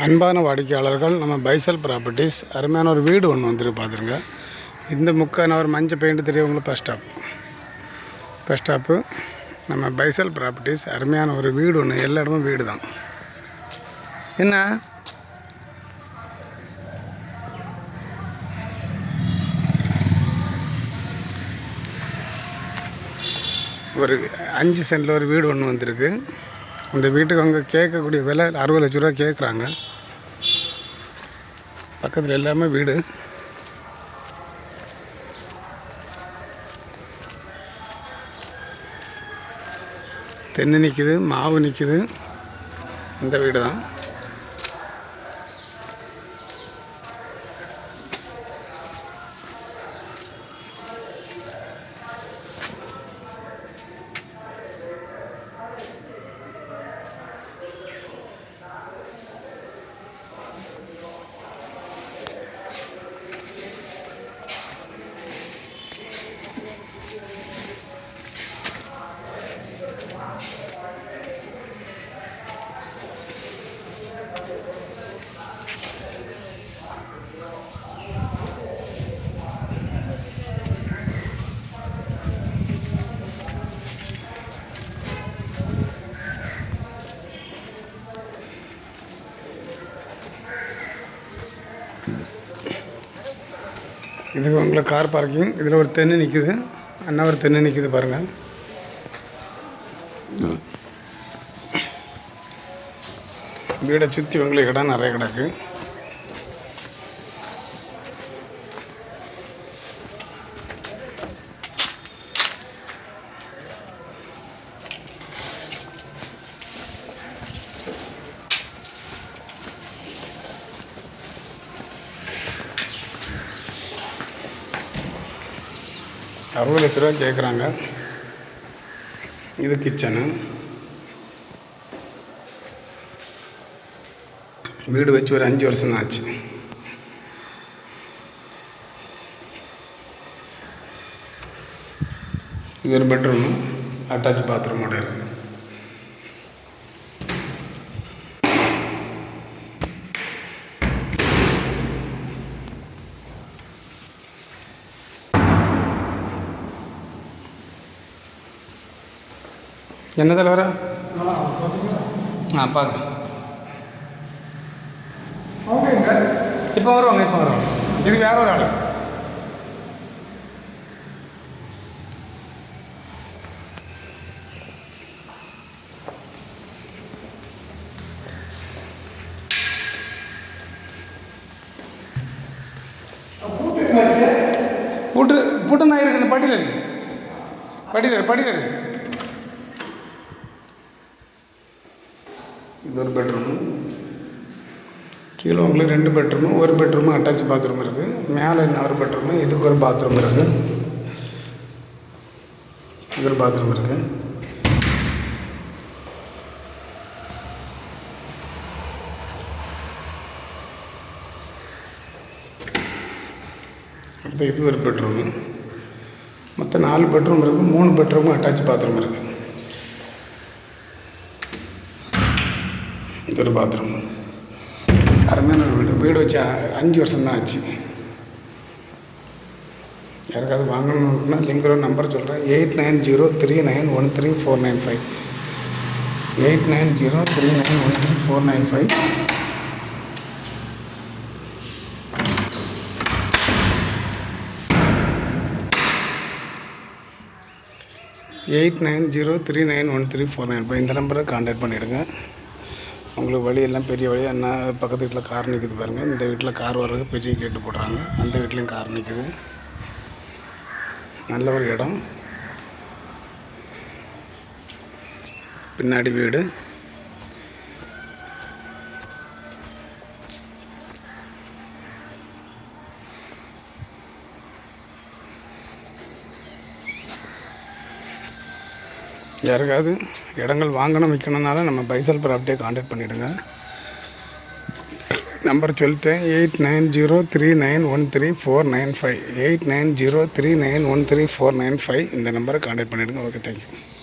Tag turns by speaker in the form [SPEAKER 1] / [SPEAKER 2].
[SPEAKER 1] அன்பான வாடிக்கையாளர்கள், நம்ம பைசல் ப்ராப்பர்ட்டிஸ் அருமையான ஒரு வீடு ஒன்று வந்துருக்கு பார்த்துருங்க. இந்த முக்கால் மஞ்சள் பெயிண்ட் தெரியவங்களுக்கு பஸ் ஸ்டாப்பு நம்ம பைசல் ப்ராப்பர்ட்டிஸ் அருமையான ஒரு வீடு ஒன்று. எல்லா இடமும் வீடு தான். என்ன ஒரு 5 சென்டில் ஒரு வீடு ஒன்று வந்திருக்கு. இந்த வீட்டுக்கு அவங்க கேட்கக்கூடிய விலை 60 லட்ச ரூபா கேட்குறாங்க. பக்கத்தில் எல்லாமே வீடு. தென்னை நிற்கிது, மாவு நிற்கிது. இந்த வீடு தான். இது உங்களுக்கு கார் பார்க்கிங். இதில் ஒரு தென்னை நிற்குது, அண்ணா ஒரு தென்னை நிற்குது பாருங்கள். வீடை சுற்றி உங்களுக்கு இடம் நிறைய கிடக்கு. ₹60 லட்ச ரூபா கேட்குறாங்க. இது கிச்சனு. வீடு வச்சு ஒரு 5 வருஷம் தான் ஆச்சு. இது ஒரு பெட்ரூமு, அட்டாச் பாத்ரூமோட இருக்குது. என்ன தலைவர பார்க்க இப்போ வருவாங்க. இது வேற ஒரு ஆள். பூட்டு நான் இருக்கு. படியில் இருக்கு. படியில் இருக்கு. இது ஒரு பெட்ரூமு. கீழே உங்களுக்கு 2 பெட்ரூமு, ஒரு பெட்ரூமு அட்டாச் பாத்ரூம் இருக்குது. மேலே இன்னொரு பெட்ரூமு, இதுக்கு ஒரு பாத்ரூம் இருக்குது. இது ஒரு பாத்ரூம் இருக்குது. அடுத்து இது ஒரு பெட்ரூமு. மொத்தம் 4 பெட்ரூம் இருக்குது. 3 பெட்ரூமு அட்டாச் பாத்ரூம் இருக்குது. இது ஒரு பாத்ரூம். அருமையான ஒரு வீடு வச்சு 5 வருஷம் தான் ஆச்சு. யாருக்காவது வாங்கணுன்னா லிங்கோட நம்பர் சொல்கிறேன். 8903913495. 8903913495. 8903913495. இந்த நம்பரை கான்டாக்ட் பண்ணிவிடுங்க. உங்களுக்கு வழியெல்லாம் பெரிய வழி. என்ன பக்கத்து வீட்டில் கார் நிற்குது பாருங்கள். இந்த வீட்டில் கார் வர்றதுக்கு பெரிய கேட்டு போடுறாங்க. அந்த வீட்லேயும் கார் நிற்குது. நல்ல ஒரு இடம். பின்னாடி வீடு. யாருக்காவது இடங்கள் வாங்கணும் விற்கணுன்னால நம்ம பைசல் ப்ராப்பர்ட்டியை கான்டாக்ட் பண்ணிவிடுங்க. நம்பர் சொல்லிட்டேன். 8903913495. 8903913495. இந்த நம்பரை கான்டாக்ட் பண்ணிவிடுங்க. Okay, thank you.